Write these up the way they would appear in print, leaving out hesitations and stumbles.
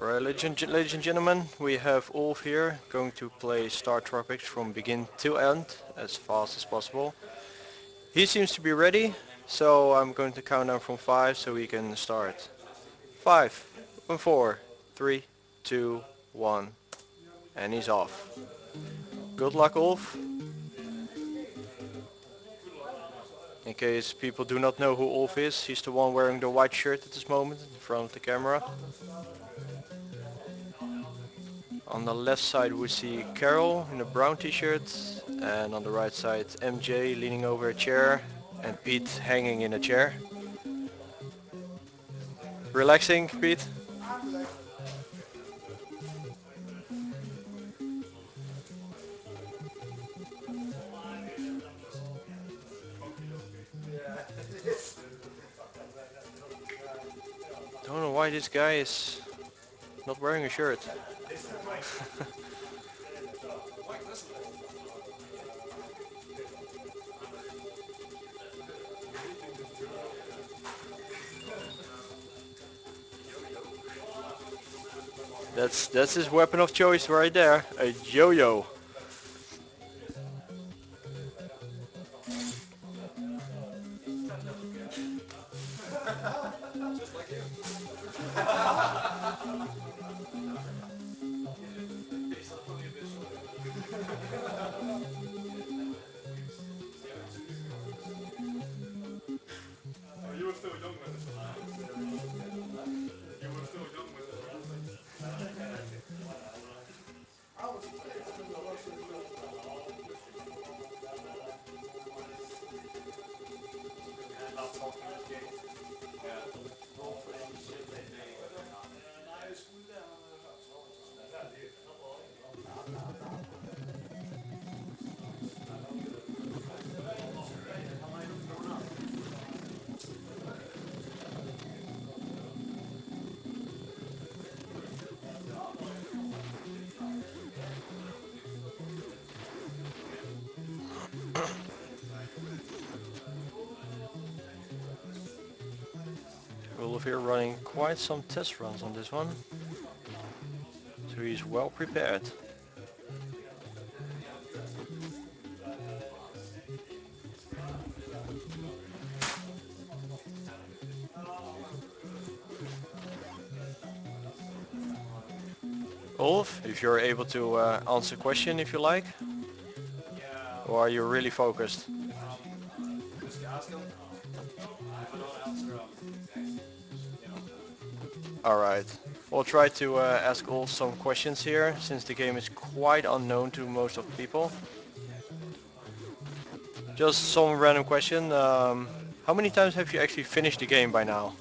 Alright, ladies and gentlemen, we have Ulf here going to play Startropics from begin to end as fast as possible. He seems to be ready, so I'm going to count down from 5 so we can start. 5, 4, 3, 2, 1, and he's off. Good luck, Ulf. In case people do not know who Ulf is, he's the one wearing the white shirt at this moment in front of the camera. On the left side we see Carol in a brown t-shirt, and on the right side MJ leaning over a chair and Pete hanging in a chair. Relaxing, Pete? Don't know why this guy is not wearing a shirt. That's his weapon of choice right there, a yo-yo. Ulf here running quite some test runs on this one, so he's well prepared. Ulf, if you're able to answer a question if you like, or are you really focused? Alright, we'll try to ask Ulf some questions here, since the game is quite unknown to most of the people. Just some random question, how many times have you actually finished the game by now?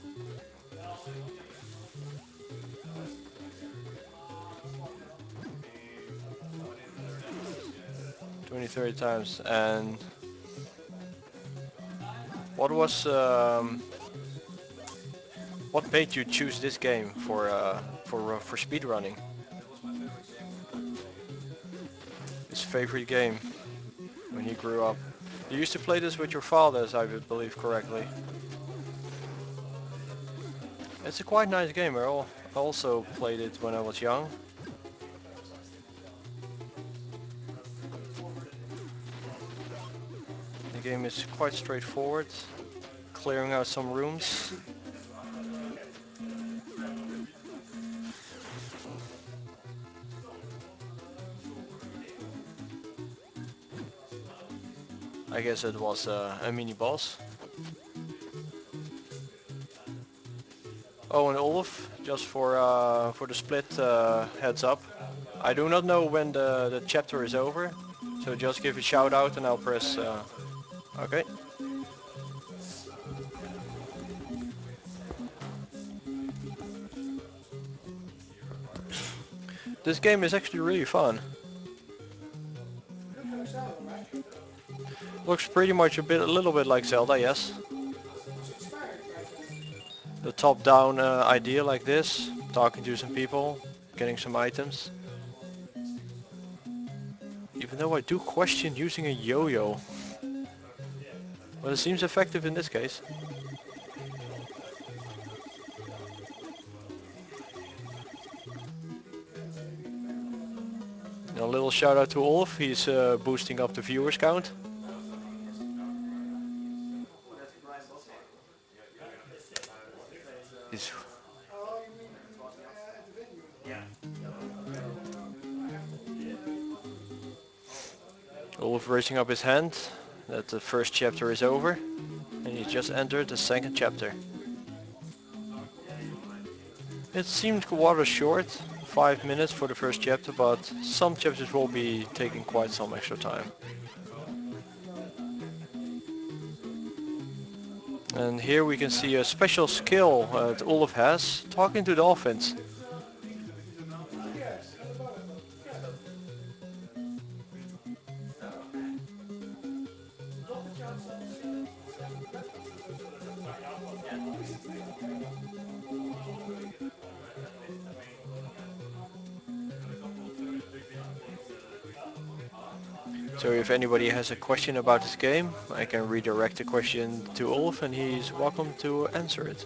20, 30 times, and what was, what made you choose this game for speedrunning? His favorite game when he grew up. You used to play this with your father, as I would believe correctly. It's a quite nice game. I also played it when I was young. The game is quite straightforward, clearing out some rooms. I guess it was a mini boss. Oh, and Olaf, just for the split heads up, I do not know when the chapter is over, so just give a shout out and I'll press. Okay. This game is actually really fun. Looks pretty much a little bit like Zelda, yes. The top-down idea like this, talking to some people, getting some items. Even though I do question using a yo-yo, but it seems effective in this case. And a little shout out to Olaf, he's boosting up the viewers count. He's Olaf raising up his hand that the first chapter is over, and he just entered the second chapter. It seemed rather short, 5 minutes for the first chapter, but some chapters will be taking quite some extra time. And here we can see a special skill that Olaf has, talking to dolphins. So if anybody has a question about this game, I can redirect the question to Olaf and he's welcome to answer it.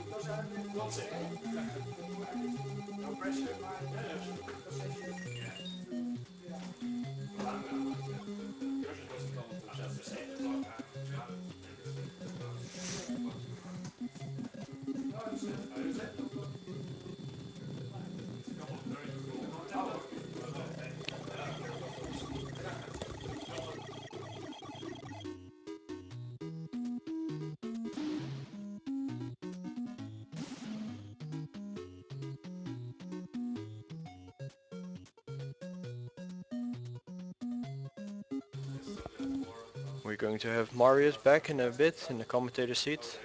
We're going to have Marius back in a bit in the commentator seat,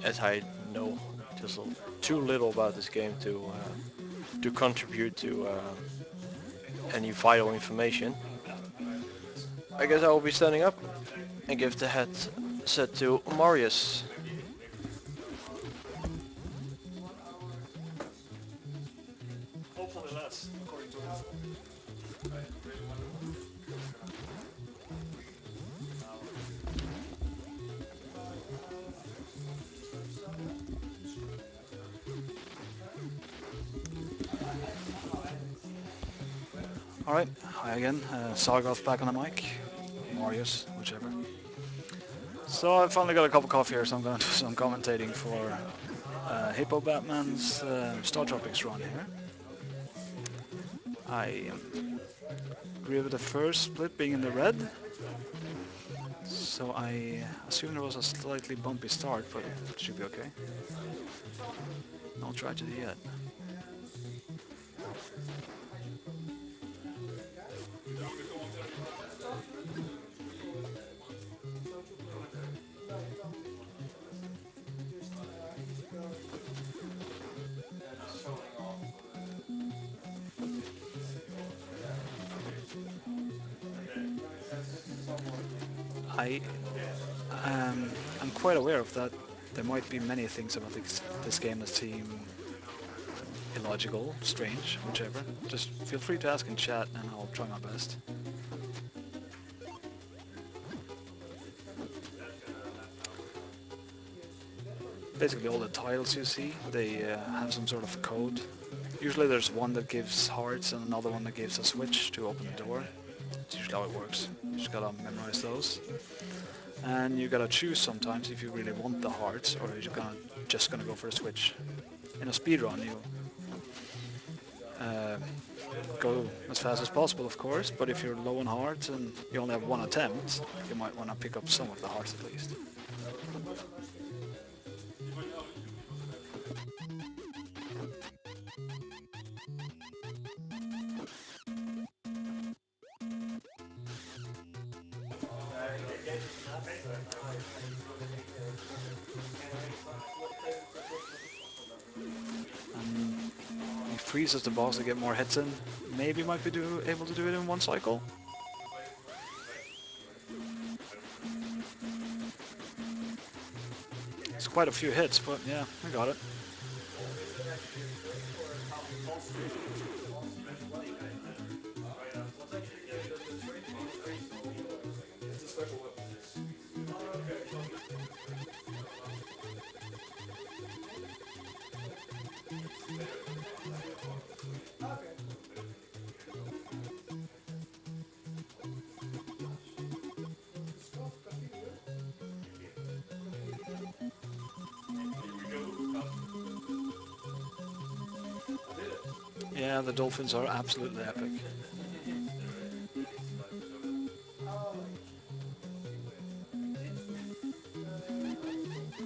as I know just too little about this game to contribute to any vital information. I guess I will be standing up and give the headset to Marius. Alright, hi again. Sargoth back on the mic. Marius, whichever. So I finally got a cup of coffee here, so I'm going to do some commentating for Hippobatman's Startropics run here. I agree with the first split being in the red, so I assume there was a slightly bumpy start, but it should be okay. No tragedy yet. I I'm quite aware of that. There might be many things about this game that seem illogical, strange, whichever. Just feel free to ask in chat and I'll try my best. Basically all the tiles you see, they have some sort of code. Usually there's one that gives hearts and another one that gives a switch to open the door. That's usually how it works. You just gotta memorize those. And you gotta choose sometimes if you really want the hearts or you're just gonna go for a switch. In a speedrun you uh, go as fast as possible of course, but if you're low on hearts and you only have one attempt, you might want to pick up some of the hearts at least. And he freezes the boss to get more hits in. Maybe might be able to do it in one cycle. It's quite a few hits, but yeah, I got it. Yeah, the dolphins are absolutely epic.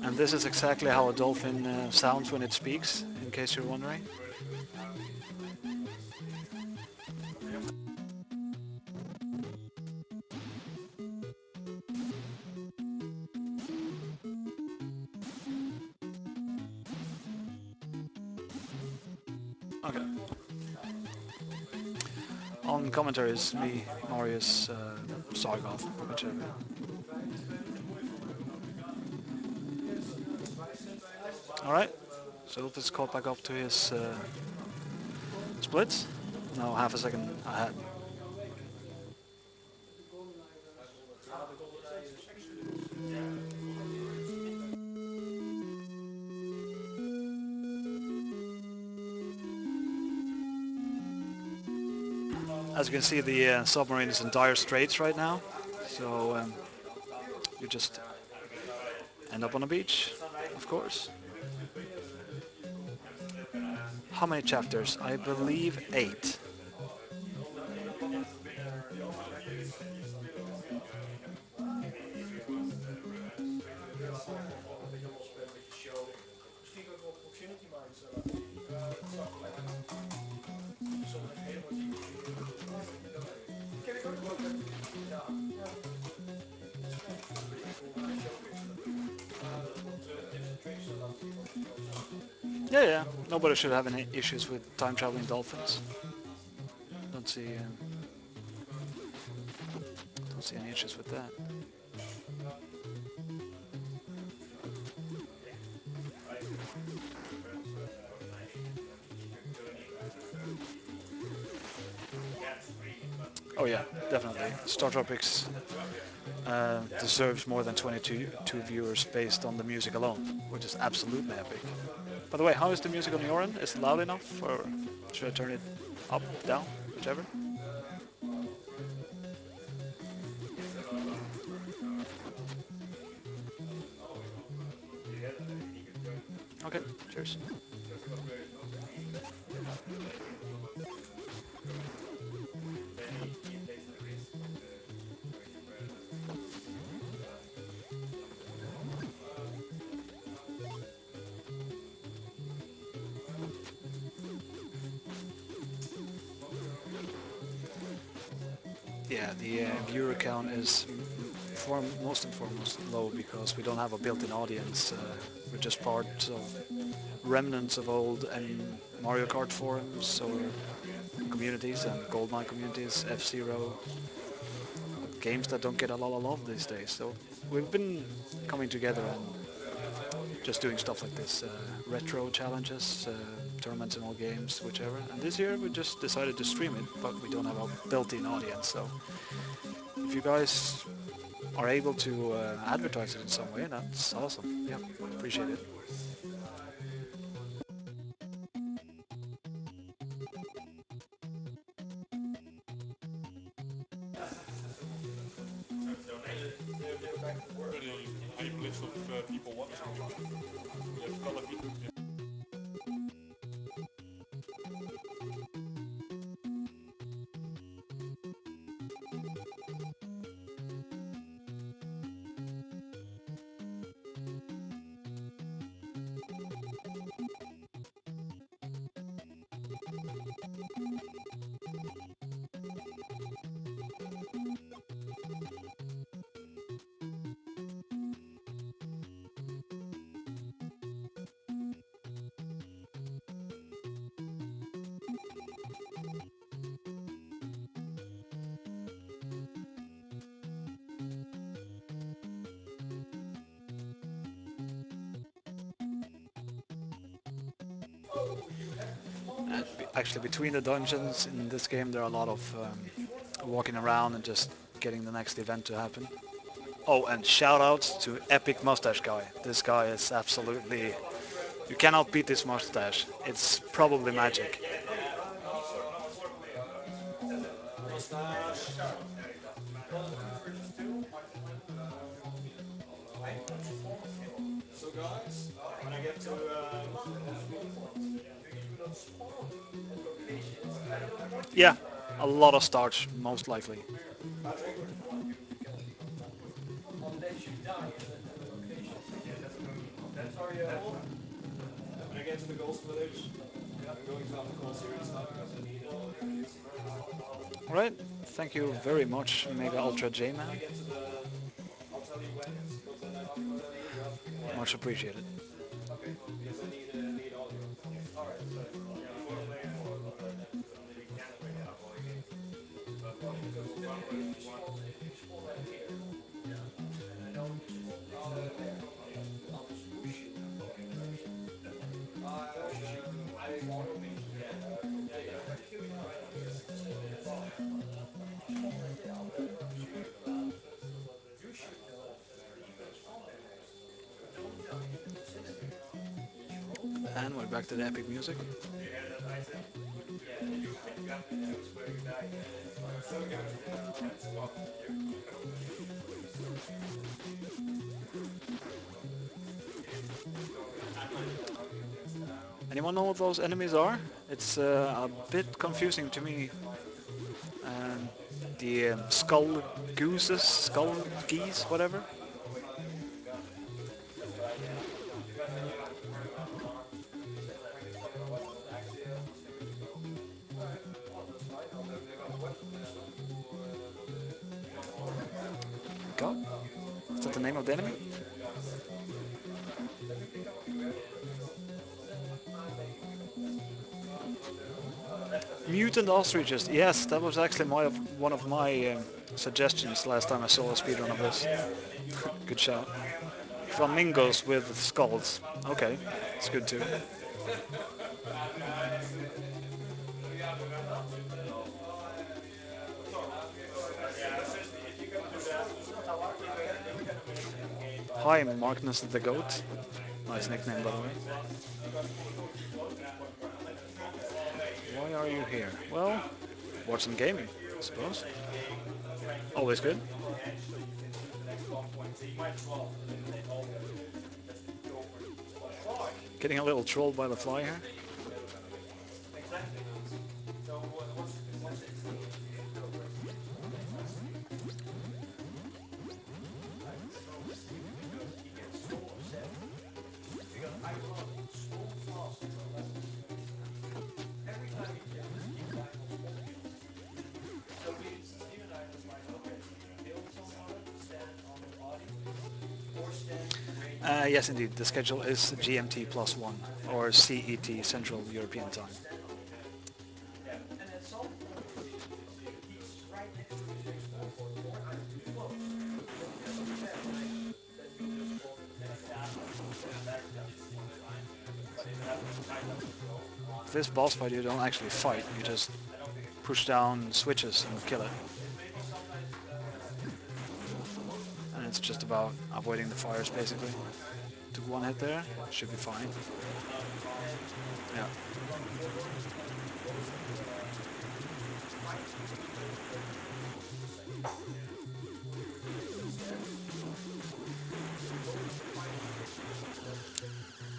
And this is exactly how a dolphin sounds when it speaks, in case you're wondering. Okay. On commentary is me, Marius, Sargov, whichever. Alright, so let's caught back up to his splits. Now half a second ahead. As you can see, the submarine is in dire straits right now. So you just end up on a beach, of course. How many chapters? I believe 8. Yeah, yeah. Nobody should have any issues with time traveling dolphins. Don't see, don't see any issues with that. Oh yeah, definitely. Startropics deserves more than 22 viewers based on the music alone, which is absolutely epic. By the way, how is the music on your end? Is it loud enough, or should I turn it up, down, whichever? Okay, cheers. Yeah, the viewer count is most and foremost low because we don't have a built-in audience. We're just part of remnants of old and Mario Kart forums or communities and Goldmine communities, F-Zero, games that don't get a lot of love these days. So we've been coming together and just doing stuff like this, retro challenges, tournaments in all games, whichever. And this year we just decided to stream it, but we don't have a built-in audience. So if you guys are able to advertise it in some way, that's awesome. Yep, appreciate it. Actually, between the dungeons in this game, there are a lot of walking around and just getting the next event to happen. Oh, and shout outs to Epic Mustache Guy. This guy is absolutely... You cannot beat this mustache. It's probably magic. Yeah, a lot of starch, most likely. Alright, thank you very much, Mega Ultra J-Man. Much appreciated. And we're back to the epic music. Anyone know what those enemies are? It's a bit confusing to me. Um, the skull gooses, skull geese, whatever. God? Is that the name of the enemy? Mutant ostriches. Yes, that was actually one of my suggestions last time I saw a speedrun of this. Good shout. Flamingos with skulls. Okay, it's good too. Hi, Markness the Goat. Nice nickname, by the way. Why are you here? Well, watching gaming, I suppose. Always good. Getting a little trolled by the fly here. Yes, indeed. The schedule is GMT plus one, or CET, Central European Time. This boss fight you don't actually fight, you just push down switches and kill it. And it's just about avoiding the fires basically. Took one hit there, should be fine. Yeah.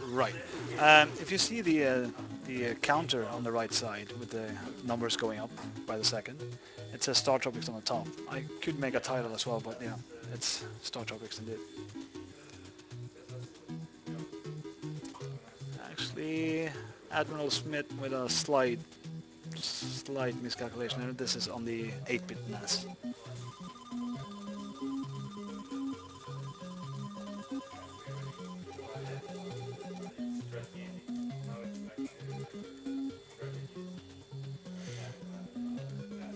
Right. If you see the counter on the right side with the numbers going up by the second, it says Startropics on the top. I could make a title as well, but yeah, it's Startropics indeed. Actually, Admiral Smith with a slight slight miscalculation here. This is on the 8-bit NES.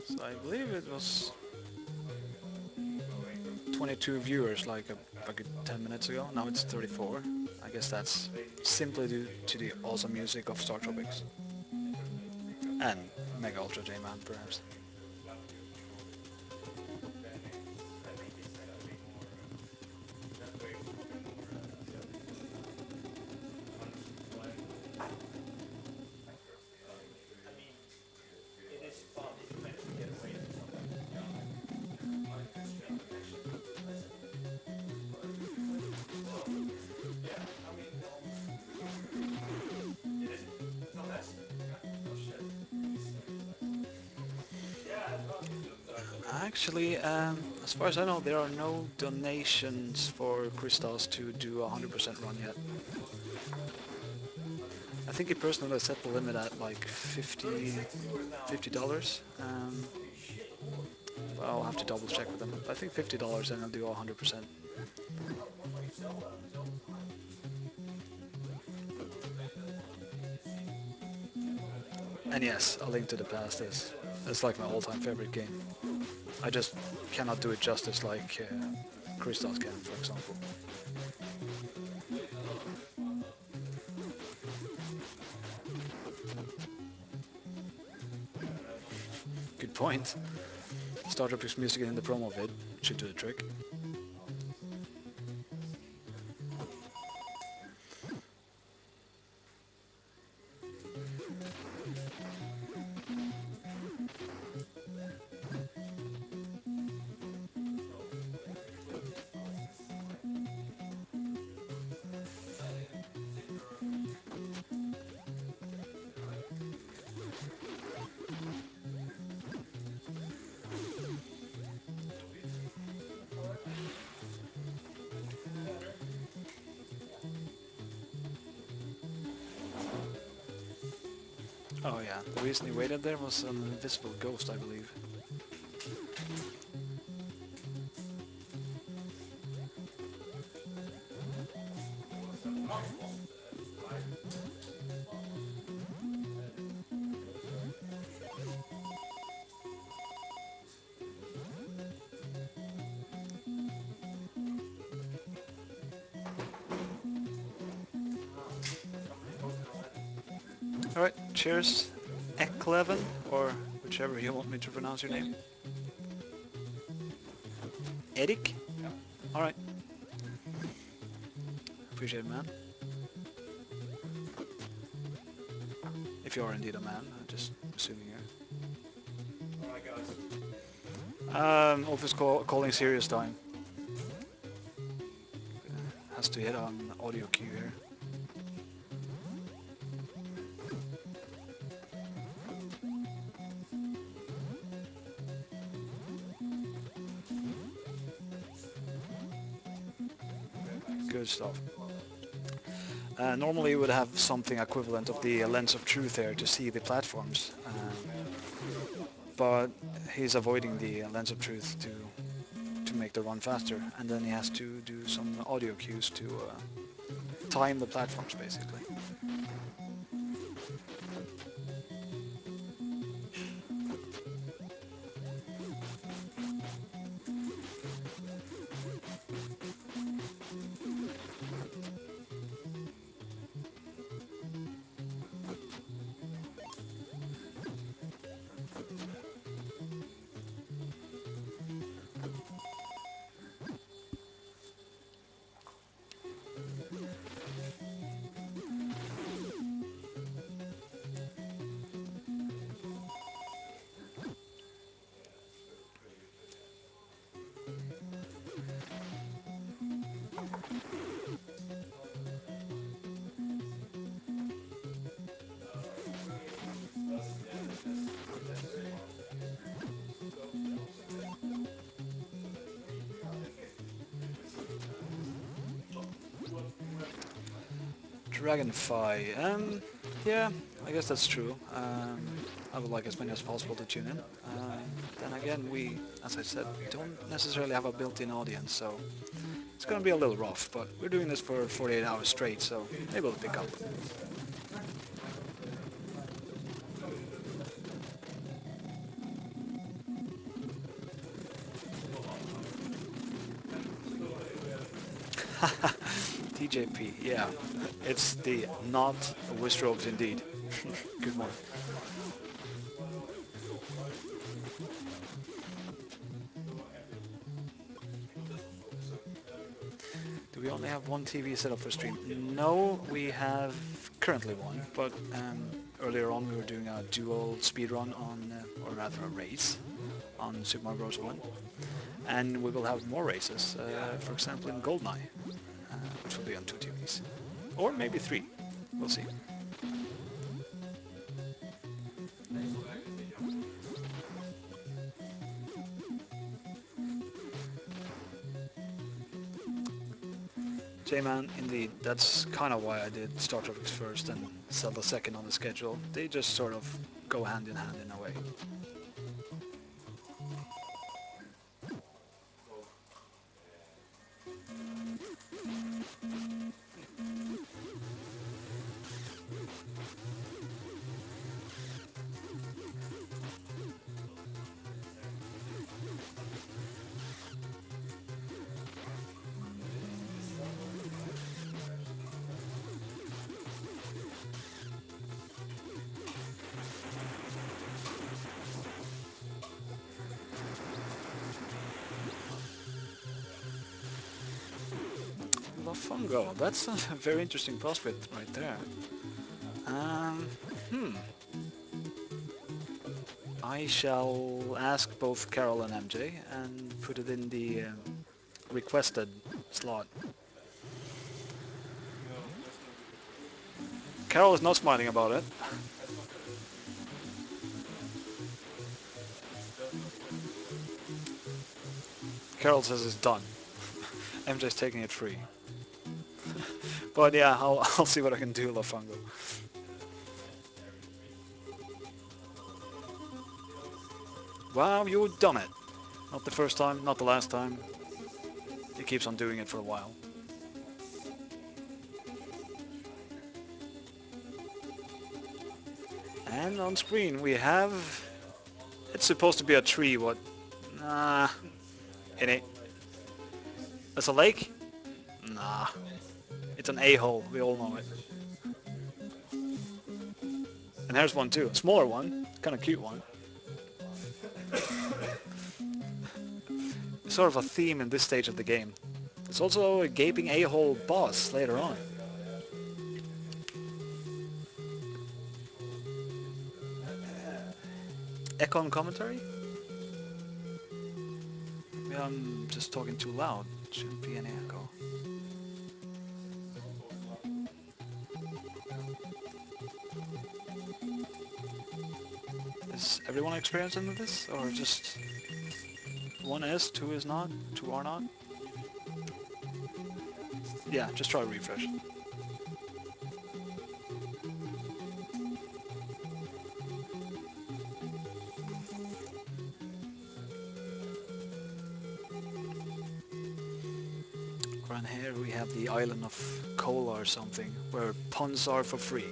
So I believe it was 22 viewers a good 10 minutes ago. Now it's 34. I guess that's simply due to the awesome music of Startropics. And Mega Ultra J-Man, perhaps. Actually, as far as I know, there are no donations for Christos to do a 100% run yet. I think he personally set the limit at like $50. But I'll have to double check with him. But I think $50 and he'll do 100%. And yes, A Link to the Past is it's like my all-time favorite game. I just cannot do it justice like Christos can, for example. Good point. Startropics music in the promo vid should do the trick. Oh yeah, the reason he waited there was an invisible ghost, I believe. Alright, cheers. Ekleven, or whichever you want me to pronounce your name. Erik? Alright, appreciate it, man. If you are indeed a man, I'm just assuming here. Office calling serious time. Has to hit on audio cue here. Good stuff. Normally you would have something equivalent of the lens of truth here to see the platforms, but he's avoiding the lens of truth to make the run faster, and then he has to do some audio cues to time the platforms basically. Dragonfly. Yeah, I guess that's true. I would like as many as possible to tune in. Then again, we, as I said, don't necessarily have a built-in audience, so it's going to be a little rough, but we're doing this for 48 hours straight, so maybe it'll pick up. TJP, yeah. It's the not Wistrobes indeed. Good one. Do we only have one TV set up for stream? No, we have currently one, but earlier on we were doing a dual speedrun on, or rather a race, on Super Mario Bros. 1. And we will have more races, for example in Goldeneye, which will be on two TVs. Or maybe three. We'll see. J-Man, indeed. That's kind of why I did Startropics first and Zelda second on the schedule. They just sort of go hand in hand in a way. Lafungo, that's a very interesting prospect right there. Um, hmm. I shall ask both Carol and MJ and put it in the requested slot. Carol is not smiling about it. Carol says it's done. MJ's taking it free. But yeah, I'll see what I can do, Lafungo. Wow, you've done it. Not the first time, not the last time. He keeps on doing it for a while. And on screen we have... It's supposed to be a tree, what? Nah, it ain't. It's a lake? Nah. It's an a-hole, we all know it. And here's one too, a smaller one, kind of cute one. Sort of a theme in this stage of the game. There's also a gaping a-hole boss later on. Echo on commentary? Maybe I'm just talking too loud. Shouldn't be any echo. Is everyone experiencing this? Or just one is, two is not, two are not? Yeah, just try to refresh. Around here we have the island of Kola or something, where puns are for free.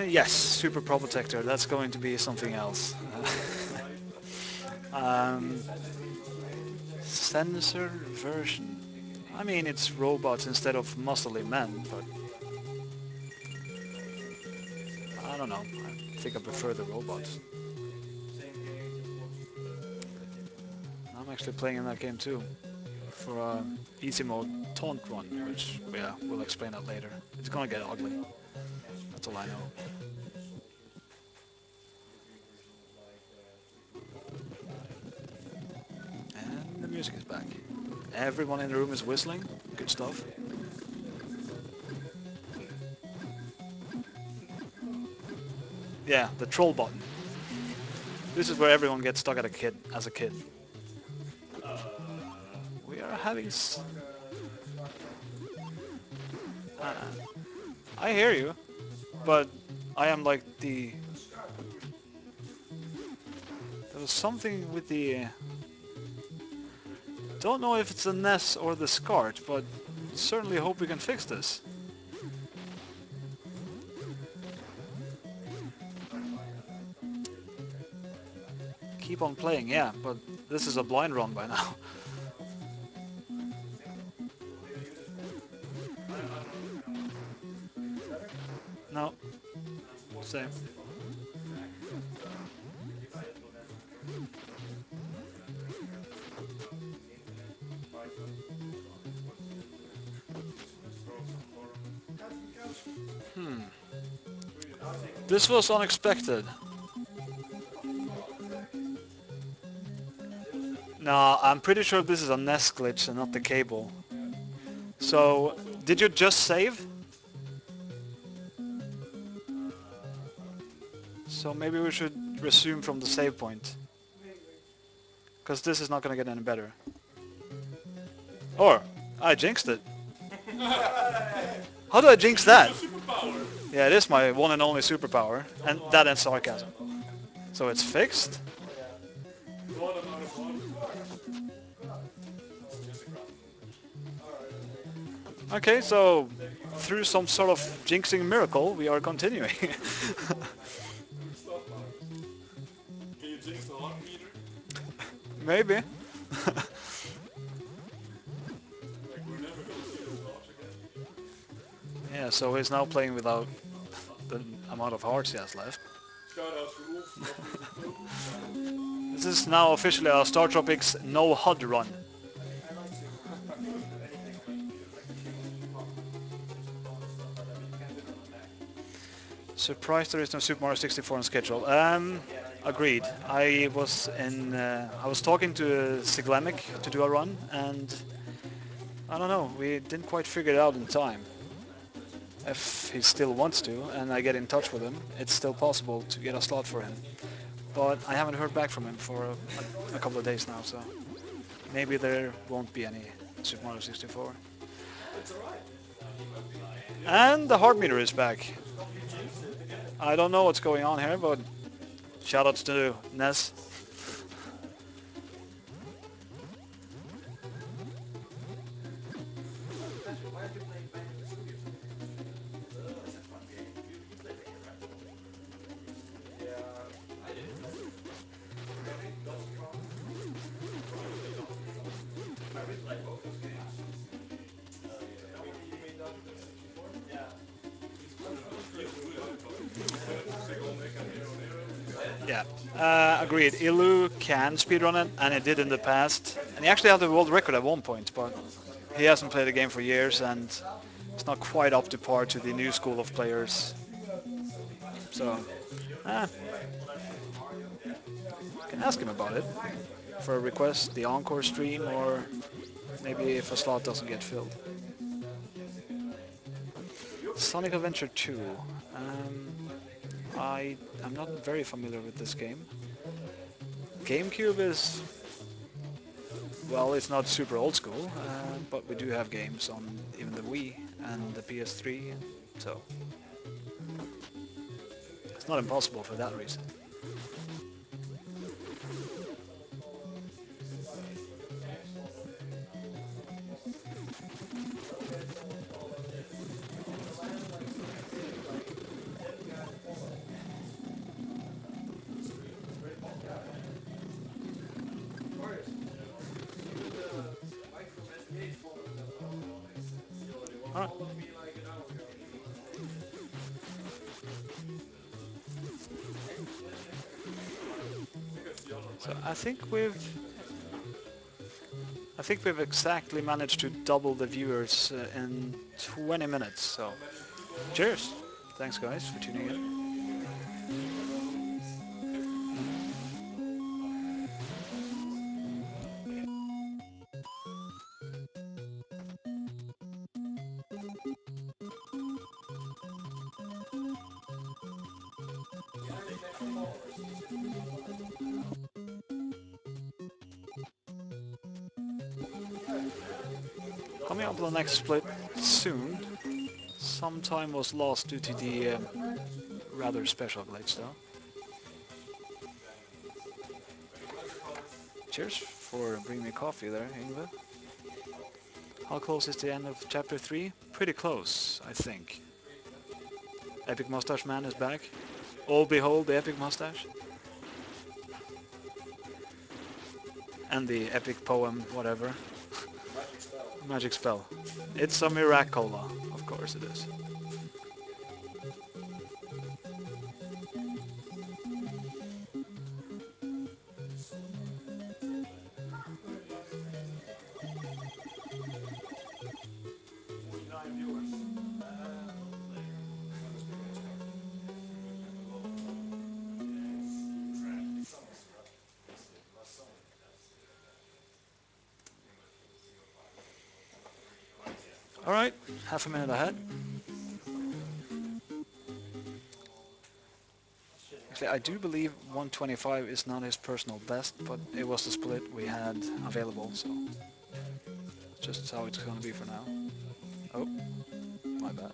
Yes, Super Pro Protector, that's going to be something else. um, Sensor version. I mean, it's robots instead of muscly men, but I don't know. I think I prefer the robots. I'm actually playing in that game too for easy mode taunt run, which yeah, we'll explain that later. It's gonna get ugly. That's all I know. And the music is back. Everyone in the room is whistling. Good stuff. Yeah, the troll button. This is where everyone gets stuck at a kid as a kid. We are having. Uh, I hear you, but I am like the. There was something with the. Don't know if it's the Ness or the SCART, but certainly hope we can fix this. Keep on playing, yeah, but this is a blind run by now. No, same. Hmm. This was unexpected. No, I'm pretty sure this is a Nest glitch and not the cable. So, did you just save? So maybe we should resume from the save point. Because this is not going to get any better. Or, I jinxed it. How do I jinx that? Yeah, it is my one and only superpower. And that and sarcasm. So it's fixed? Okay, so through some sort of jinxing miracle, we are continuing. Maybe. Yeah, so he's now playing without the amount of hearts he has left. This is now officially a Startropics no HUD run. Surprised there is no Super Mario 64 on schedule. Agreed. I was talking to Siglemic to do a run, and I don't know. We didn't quite figure it out in time. If he still wants to, and I get in touch with him, it's still possible to get a slot for him. But I haven't heard back from him for a couple of days now, so maybe there won't be any Super Mario 64. And the heart meter is back. I don't know what's going on here, but shoutouts to Ness. Yeah, agreed. Ilu can speedrun it, and he did in the past. And he actually had the world record at one point, but he hasn't played the game for years, and it's not quite up to par to the new school of players. So, eh, can ask him about it for a request, the encore stream, or maybe if a slot doesn't get filled. Sonic Adventure 2. Um, I'm not very familiar with this game. GameCube is, well, it's not super old school, but we do have games on even the Wii and the PS3, so it's not impossible for that reason. Alright. So I think we've think we've exactly managed to double the viewers in 20 minutes. So, cheers! Thanks guys for tuning in. Coming up on the next split soon. Some time was lost due to the rather special glitch though. Cheers for bringing me coffee there, Ingve. How close is the end of chapter 3? Pretty close, I think. Epic Mustache Man is back. All behold the epic mustache. And the epic poem, whatever. Magic spell. It's a Miracola, of course it is. Alright, half a minute ahead. Actually, I do believe 125 is not his personal best, but it was the split we had available, so that's just how it's gonna be for now. Oh, my bad.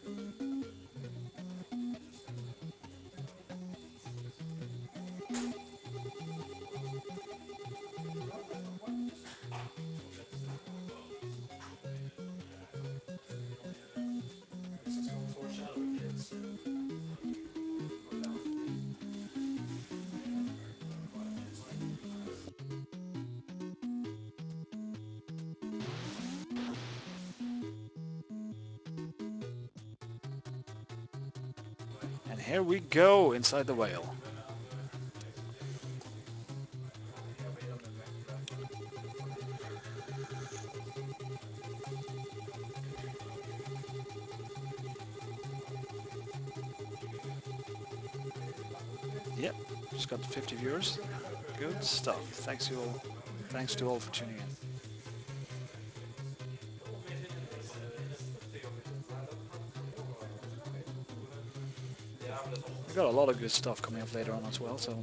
And here we go inside the whale. Yep, just got 50 viewers. Good stuff. Thanks to all for tuning in. We got a lot of good stuff coming up later on as well, so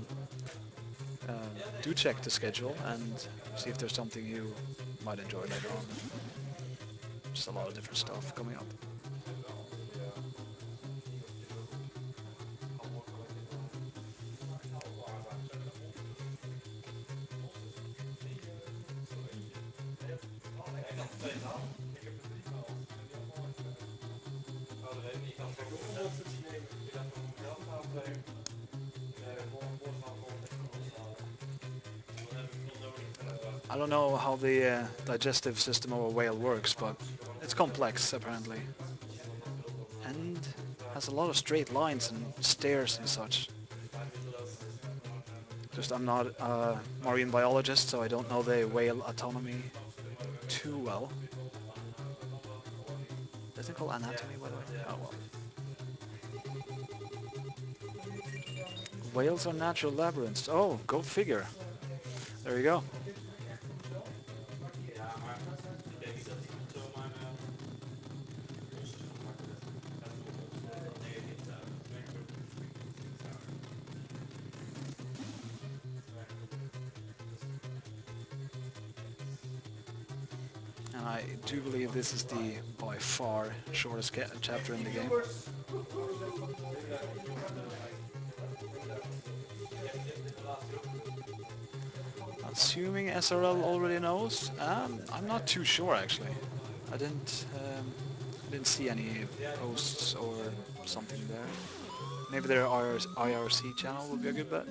do check the schedule and see if there's something you might enjoy later on. Just a lot of different stuff coming up. I don't know how the digestive system of a whale works, but it's complex apparently. And has a lot of straight lines and stairs and such. Just I'm not a marine biologist, so I don't know the whale autonomy too well. Doesn't it call anatomy, by the way? Oh well. Whales are natural labyrinths. Oh, go figure. There you go. And I do believe this is the by far shortest chapter in the game. Assuming SRL already knows, I'm not too sure actually. I didn't see any posts or something there. Maybe their IRC channel would be a good bet.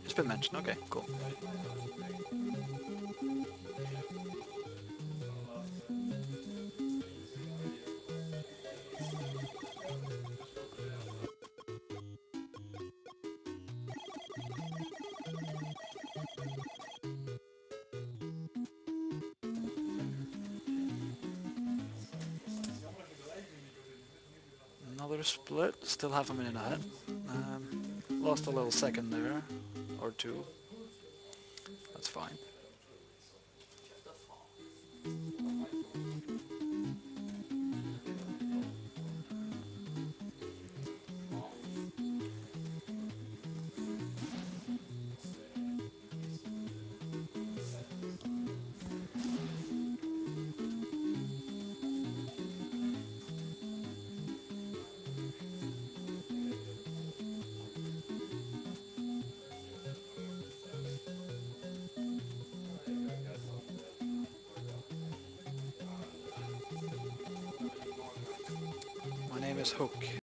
It's been mentioned. Okay, cool. another split. Still half a minute ahead. Lost a little second there, or two. That's fine. My name is Hook.